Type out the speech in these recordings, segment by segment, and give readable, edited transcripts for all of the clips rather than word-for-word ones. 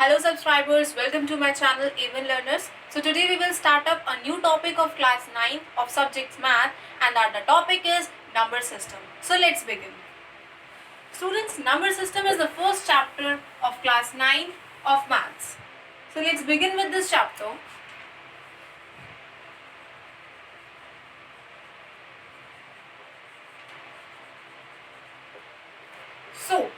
Hello subscribers, welcome to my channel Even Learners. So today we will start up a new topic of class 9 of subjects math, and that the topic is number system. So let's begin. Students, number system is the first chapter of class 9 of maths. So let's begin with this chapter. So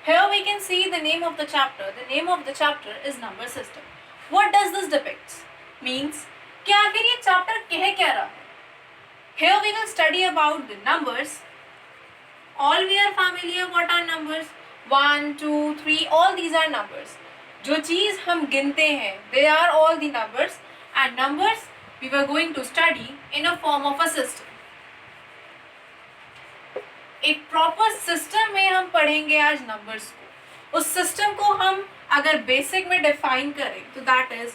here we can see the name of the chapter. The name of the chapter is number system. What does this depict? Means कि आखिर ये chapter कह क्या रहा है? Here we will study about the numbers. All we are familiar what are numbers? 1, 2, 3, all these are numbers. जो चीज़ हम गिनते हैं, they are all the numbers, and numbers we were going to study in a form of a system. एक proper system में हम पढ़ेंगे आज numbers को. उस सिस्टम को हम अगर बेसिक में डिफाइन करें तो that is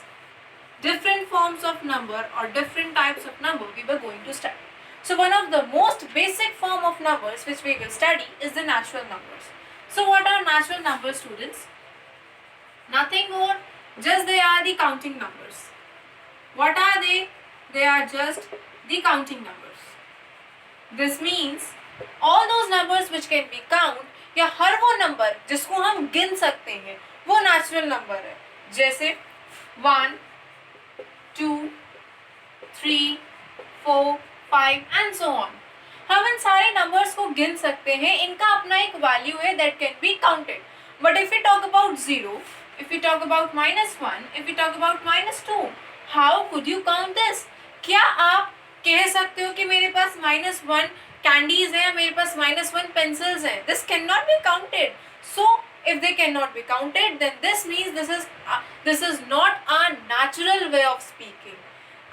different forms of number or different types of number we were going to study. So one of the most basic form of numbers which we will study is the natural numbers. So what are natural numbers, students? Nothing more, just they are the counting numbers. What are they? They are just the counting numbers. This means all those numbers which can be count, या हर वो number जिसको हम गिन सकते हैं वो natural number है. जैसे 1, 2, 3, 4, 5 and so on. हम इन सारे नंबर्स को गिन सकते हैं. इनका अपना एक वैल्यू है that can be counted. But if we talk about 0, if we talk about -1, if we talk about -2, how could you count this? क्या आप कह सकते हो कि मेरे पास -1 कैंडीज है, मेरे पास -1 पेंसिल्स है? This can not be counted. So if they cannot be counted, then this means this is not a natural way of speaking.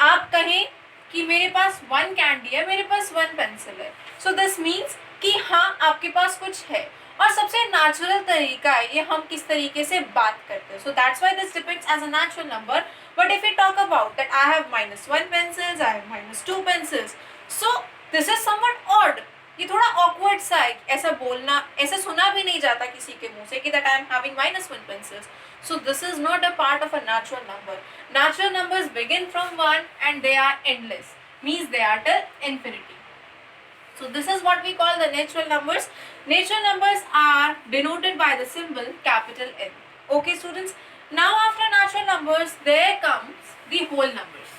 आप कहें कि मेरे पास 1 कैंडी है, मेरे पास 1 पेंसिल है, so this means कि हाँ आपके पास कुछ है. और सबसे नेचुरल तरीका है ये हम किस तरीके से बात करते हैं. So that's why this depicts as a natural number. But if we talk about that I have -1 pencils, I have -2 pencils, so this is somewhat odd. ये थोड़ा awkward सा है. ऐसा बोलना, ऐसा सुना भी नहीं जाता किसी के मुंह से कि that I am having -1 pencils. So this is not a part of a natural number. Natural numbers begin from 1 and they are endless. Means they are till infinity. So this is what we call the natural numbers. Natural numbers are denoted by the symbol capital N. Okay students. Now after natural numbers there comes the whole numbers.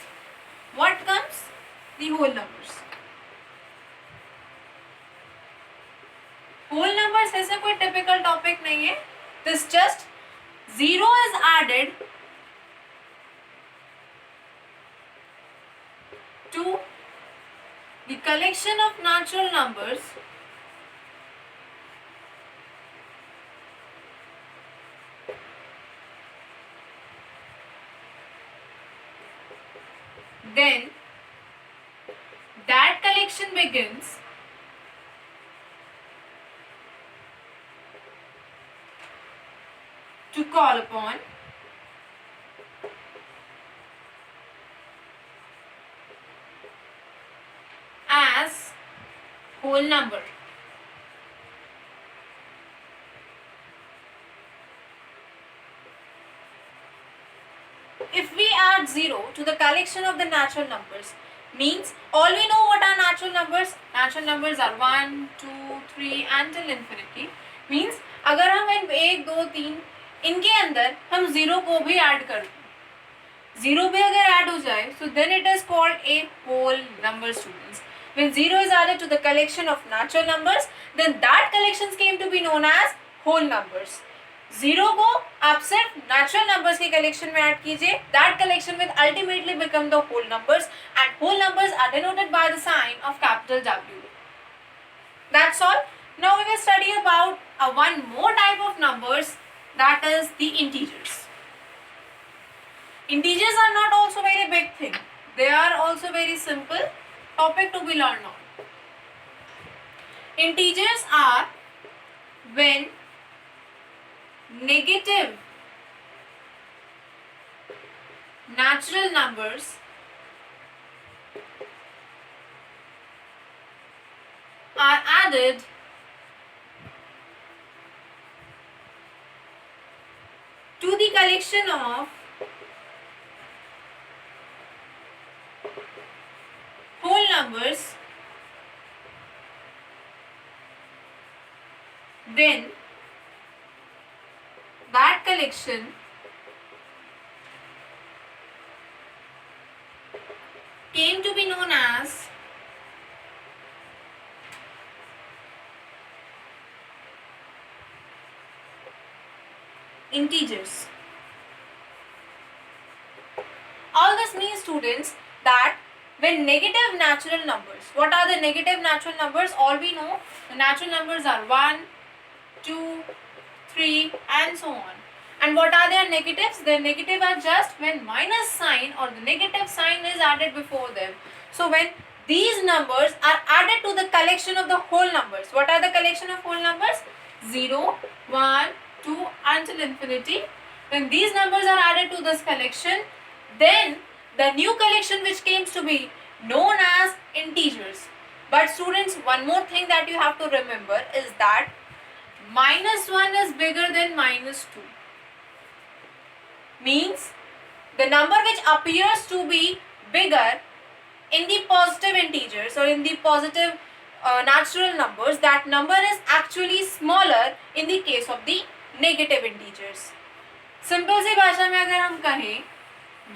What comes? The whole numbers. Whole numbers ऐसे कोई typical topic नहीं है. This just 0 is added to the collection of natural numbers then that collection begins to call upon as whole number. If we add 0 to the collection of the natural numbers, means all we know what are natural numbers. Natural numbers are 1, 2, 3 until infinity. Means अगर हम 1, 2, 3 इनके अंदर हम 0 को भी add कर दें, 0 भी अगर ऐड हो जाए, so then it is called a whole number, students. When 0 is added to the collection of natural numbers, then that collections came to be known as whole numbers. 0 को आप सिर्फ natural numbers के collection में add कीजिए, that collection will ultimately become the whole numbers, and whole numbers are denoted by the sign of capital W. That's all. Now we will study about one more type of numbers, that is the integers. Integers are not also very big thing. They are also very simple topic to be learned on. Integers are when negative natural numbers are added to the collection of whole numbers, then that collection came to be known as integers. All this means, students, that when negative natural numbers, what are the negative natural numbers? All we know, the natural numbers are 1, 2, 3 and so on. And what are their negatives? Their negative are just when minus sign or the negative sign is added before them. So when these numbers are added to the collection of the whole numbers, what are the collection of whole numbers? 0, 1, 2 until infinity. When these numbers are added to this collection, then the new collection which came to be known as integers. But students, one more thing that you have to remember is that minus 1 is bigger than minus 2. Means the number which appears to be bigger in the positive integers or in the positive natural numbers, that number is actually smaller in the case of the negative integers. Simple सी भाषा में अगर हम कहें,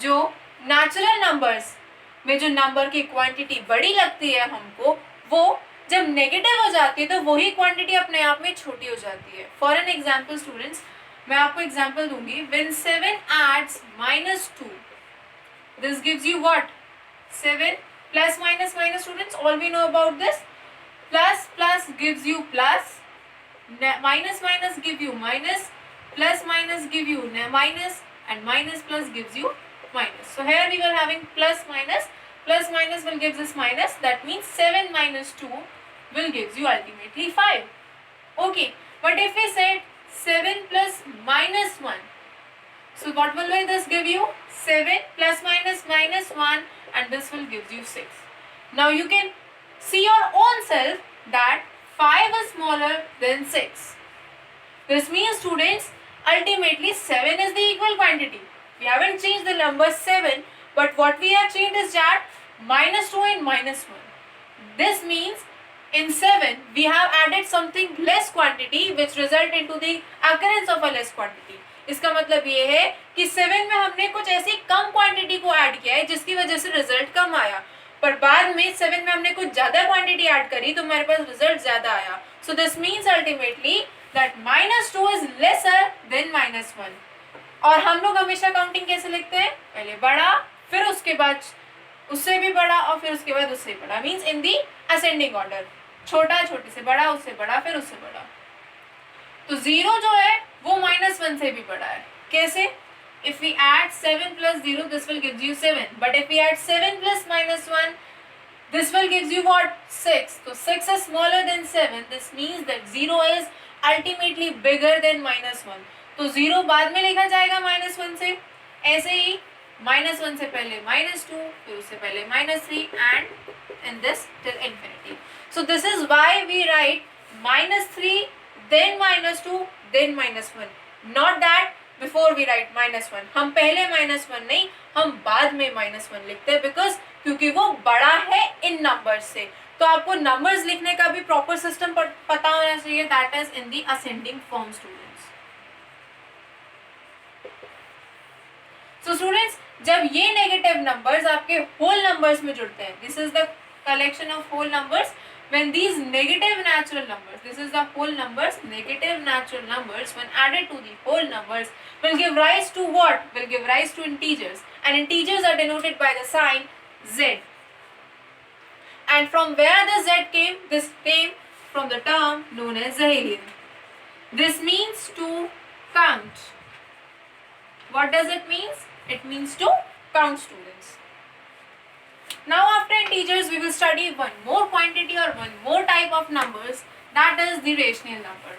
जो natural numbers में जो number की क्वांटिटी बड़ी लगती है हमको, वो जब नेगेटिव हो जाती है तो वही क्वांटिटी अपने आप में छोटी हो जाती है. फॉर एन एग्जाम्पल स्टूडेंट्स, मैं आपको एग्जाम्पल दूंगी. When 7 adds -2, this gives you what? 7 plus minus minus, students, all we know about this. Plus plus gives you plus, minus minus give you minus, plus minus give you minus, and minus plus gives you minus. So here we were having plus minus will gives us minus. That means 7 minus 2 will gives you ultimately 5. Okay, but if we said 7 plus minus 1, so what will this give you? 7 plus minus minus 1, and this will gives you 6. Now you can see your own self that 5 is smaller than 6. This means, students, ultimately 7 is the equal quantity. We haven't changed the number 7, but what we have changed is that minus 2 and minus 1. This means in 7 we have added something less quantity which result into the occurrence of a less quantity. इसका मतलब ये है कि 7 में हमने कुछ ऐसी कम quantity को ऐड किया है जिसकी वजह से रिजल्ट कम आया, पर बाद में 7 में हमने कुछ ज्यादा क्वांटिटी ऐड करी तो हमारे पास रिजल्ट ज्यादा आया. So this means ultimately that -2 is lesser than -1. और हम लोग हमेशा काउंटिंग कैसे लिखते हैं? पहले बड़ा, फिर उसके बाद उससे भी बड़ा, और फिर उसके बाद उससे बड़ा. Means in the ascending order. छोटा छोटे से बड़ा, उससे बड़ा, फिर उससे बड़ा. तो 0 जो है वो -1 से भी बड़ा है. कैसे? If we add 7 plus 0, this will give you 7. But if we add 7 plus -1, this will gives you what? 6. So 6 is smaller than 7. This means that 0 is ultimately bigger than -1. तो 0 बाद में लिखा जाएगा -1 से. ऐसे ही -1 से पहले -2, फिर उससे पहले -3, and in this till infinity. So this is why we write -3, then -2, then -1. Not that before we write -1. हम पहले -1 नहीं, हम बाद में -1 लिखते हैं, बिकॉज क्योंकि वो बड़ा है इन नंबर्स से. तो आपको नंबर्स लिखने का भी प्रॉपर सिस्टम पता होना चाहिए. That is in the ascending form students. So students, जब ये नेगेटिव नंबर्स आपके होल नंबर्स में जुड़ते हैं, this is the collection of whole numbers. When these negative natural numbers, this is the whole numbers, negative natural numbers when added to the whole numbers will give rise to what? Will give rise to integers, and integers are denoted by the sign Z. And from where the Z came? This came from the term known as Zahelian. This means to count. What does it mean? It means to count, students. Now after integers we will study one more quantity or one more type of numbers, that is the rational number.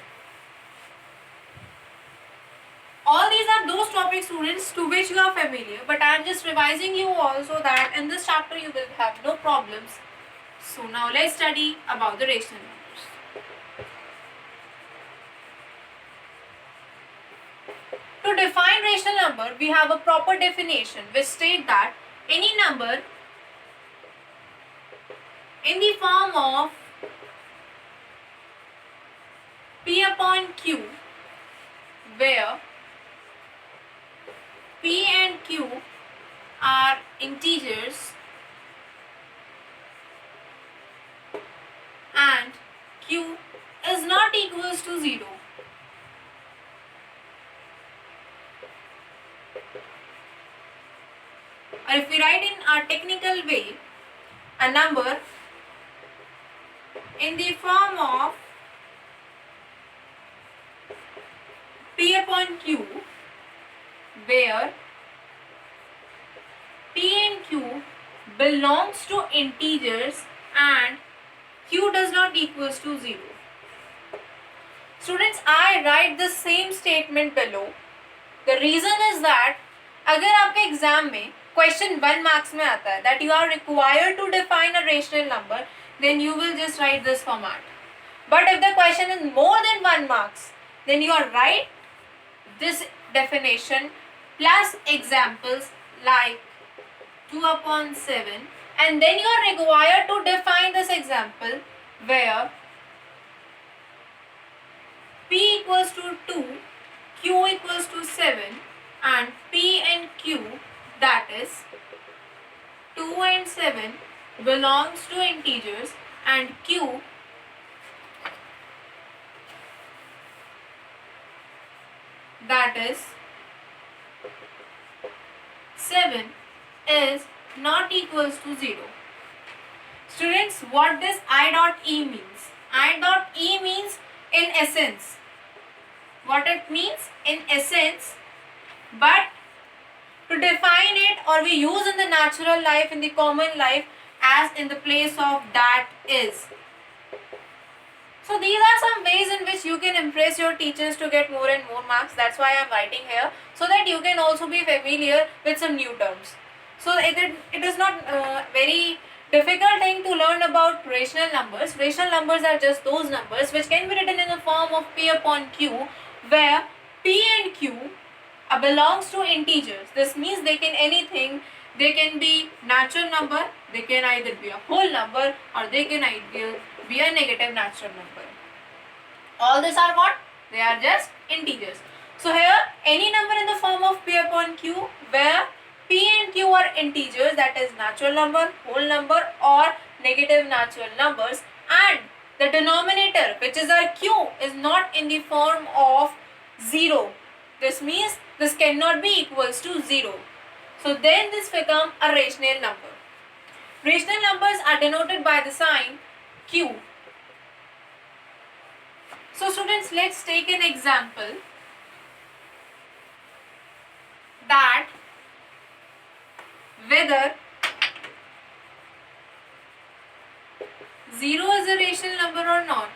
All these are those topics, students, to which you are familiar, but I am just revising you also that in this chapter you will have no problems. So now let's study about the rational numbers. To define rational number, we have a proper definition which state that any number in the form of P upon Q, where P and Q are integers and Q is not equals to 0. Or if we write in a technical way, a number in the form of P upon Q, where P and Q belongs to integers and Q does not equals to 0. Students, I write the same statement below. The reason is that अगर आपके exam में question 1 marks में आता है that you are required to define a rational number, then you will just write this format. But if the question is more than 1 marks, then you are write this definition plus examples like 2 upon 7, and then you are required to define this example where P equals to 2, Q equals to 7, and P and Q, that is 2 and 7, belongs to integers and Q that is 7 is not equals to 0. Students, what this I dot E means? I dot E means in essence. What it means in essence, but to define it, or we use in the natural life, in the common life, as in the place of that is. So these are some ways in which you can impress your teachers to get more and more marks. That's why I am writing here, so that you can also be familiar with some new terms. So it is not very difficult thing to learn about rational numbers. Rational numbers are just those numbers which can be written in the form of P upon Q, where P and Q belongs to integers. This means they can anything. They can be natural number, they can either be a whole number, or they can either be a negative natural number. All these are what? They are just integers. So here any number in the form of P upon Q where P and Q are integers, that is natural number, whole number, or negative natural numbers, and the denominator, which is our Q, is not in the form of 0. This means this cannot be equals to 0. So then this becomes a rational number. Rational numbers are denoted by the sign Q. So students, let's take an example that whether 0 is a rational number or not.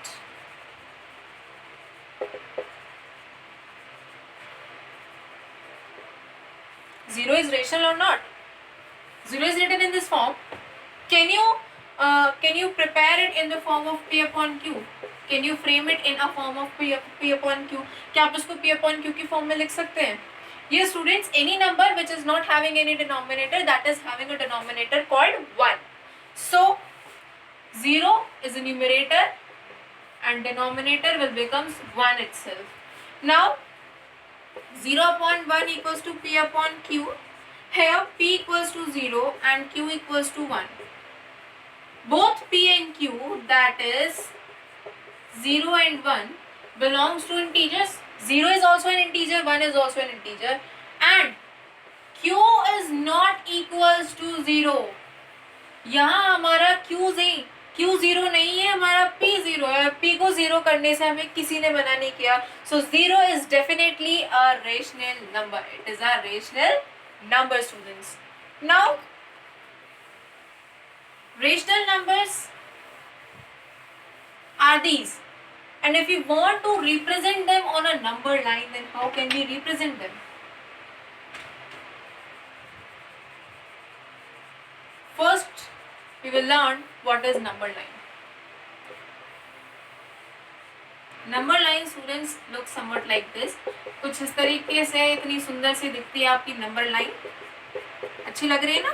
Zero is rational or not? 0 is written in this form. Can you prepare it in the form of P upon Q? Can you frame it in a form of P upon Q? क्या आप इसको P upon Q की form में लिख सकते हैं? Yes, students, any number which is not having any denominator, that is having a denominator called 1. So 0 is a numerator and denominator will becomes 1 itself. Now 0 upon 1 equals to P upon Q. Here P equals to 0 and Q equals to 1. Both P and Q, that is 0 and 1, belongs to integers. 0 is also an integer, 1 is also an integer, and Q is not equals to 0. यहाँ हमारा Q 0 नहीं है, हमारा P 0 है. P को 0 करने से हमें किसी ने मना नहीं किया. So 0 is definitely a rational number. It is a rational number, students. Now rational numbers are these, and if you want to represent them on a number line, then how can we represent them? First we will learn what is number line. Number line students look somewhat like this, कुछ इस तरीके से इतनी सुंदर सी दिखती है आपकी number line. अच्छी लग रही है ना?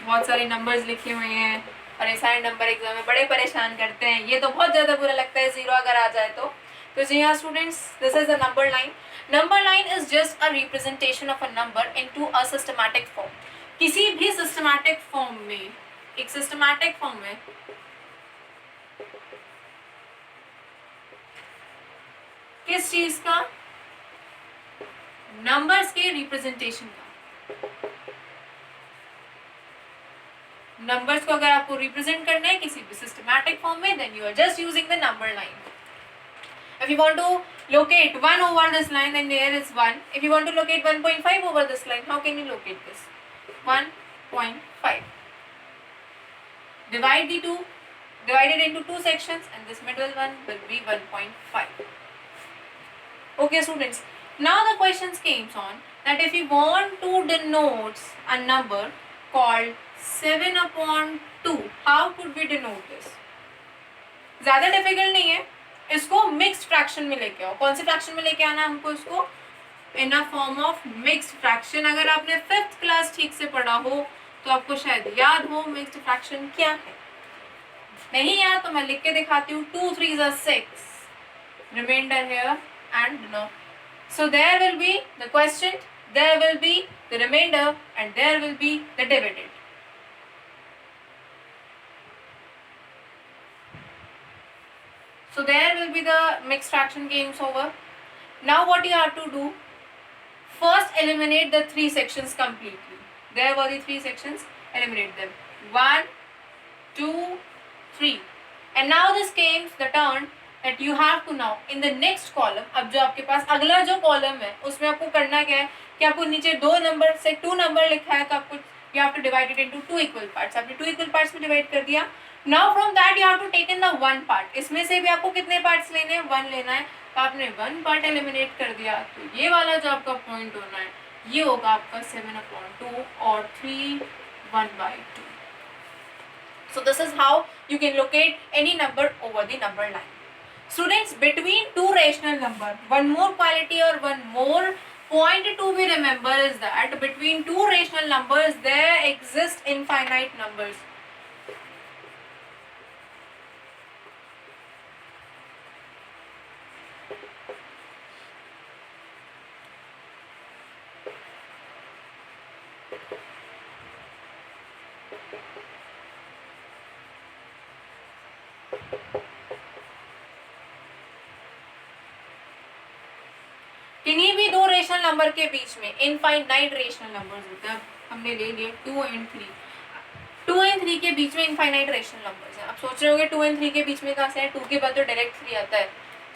बहुत सारे नंबर्स लिखे हुए हैं और ये सारे नंबर एग्जाम में बड़े परेशान करते हैं, ये तो बहुत ज़्यादा बुरा लगता है जीरो अगर आ जाए तो जी हाँ students, this is a number line. Number line is just a representation of a number into a systematic form. किसी भी सिस्टमैटिक फॉर्म में, एक सिस्टमैटिक फॉर्म में किस चीज का? नंबर्स के रिप्रेजेंटेशन का। नंबर्स को अगर आपको रिप्रेजेंट करना है किसी भी सिस्टमैटिक फॉर्म में, then you are just using the number line. If you want to locate 1 over this line, then there is 1. If you want to locate 1.5 over this line, how can you locate this? 1.5. Divide the two, divide it into two sections, and this middle one will be 1.5. Okay, students. Now the questions came on that if you want to denote a number called 7/2, how could we denote this? ज़्यादा difficult नहीं है, इसको mixed fraction में लेके आओ। कौन से fraction में लेके आना है हमको? इसको in a form of mixed fraction. अगर आपने 5th क्लास ठीक से पढ़ा हो तो आपको शायद याद हो मिक्स्ड फ्रैक्शन क्या है। नहीं याद तो मैं लिख के दिखाती हूँ। 2 3s are 6, remainder here and no. So there will be the quotient, there will be the remainder, and there will be the dividend. So there will be the mixed fraction games over. Now what you have to do, first eliminate the 3 sections completely. There were the 3 sections, eliminate them. 1 2 3. And now this came the turn that you have to now in the next column, अब जो आपके पास अगला जो column है उसमें आपको करना क्या है कि आपको नीचे 2 नंबर से 2 नंबर लिखा है तो आपको you have to divide it into 2 equal parts. आपने 2 equal parts में डिवाइड कर दिया। Now from that you have to take in the 1 part. इसमें से भी आपको कितने पार्ट्स लेने हैं? 1 लेना है। तो आपने 1 पार्ट एलिमिनेट कर दिया, तो ये वाला जो आपका पॉइंट होना है ये होगा आपका 7/2 और 3 1/2. So this is how you can locate any number over the number line. Students, between two rational number, one more quality or one more point to be remember is that between two rational numbers there exist infinite numbers. किन्हीं भी दो rational number के बीच में infinite rational numbers होते हैं। हमने ले लिए 2 and 3, 2 and 3 के बीच में इनफाइनाइट रेशनल नंबर्स हैं। आप सोच रहे होंगे 2 and 3 के बीच में कहाँ से है? 2 के बाद तो डायरेक्ट 3 आता है।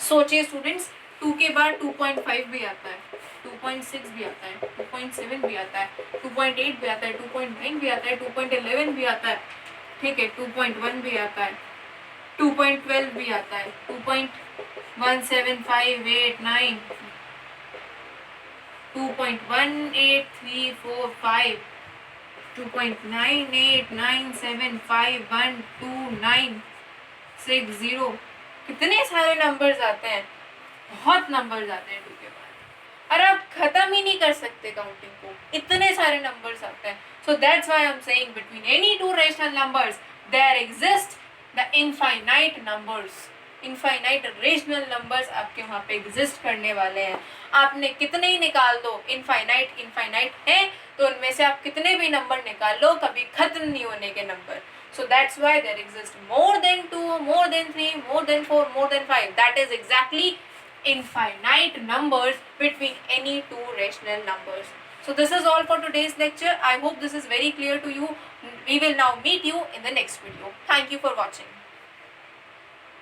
सोचिए स्टूडेंट्स, 2 के बाद 2.5 भी आता है, 2.6 भी आता है, 2.7 भी आता है, 2.8 भी आता है, 2.9 भी आता है, 2.11 भी आता है, ठीक है, 2.1 भी आता है, 2.12 भी आता है, 2.17589, 2.18345, 2.9897512960। कितने सारे नंबर्स आते हैं, बहुत नंबर्स आते हैं 2 के बाद, और आप खत्म ही नहीं कर सकते काउंटिंग को, इतने सारे नंबर्स आते हैं। So that's why I am saying between any two rational numbers there exist the infinite numbers. Infinite rational numbers आपके वहाँ पे एग्जिस्ट करने वाले हैं। आपने कितने ही निकाल दो, इनफाइनाइट है तो उनमें से आप कितने भी नंबर निकाल लो, कभी खत्म नहीं होने के number. So that's why there exist more than 2, more than 3, more than 4, more than 5. That is exactly infinite numbers between any two rational numbers. So this is all for today's lecture. I hope this is very clear to you. We will now meet you in the next video. Thank you for watching.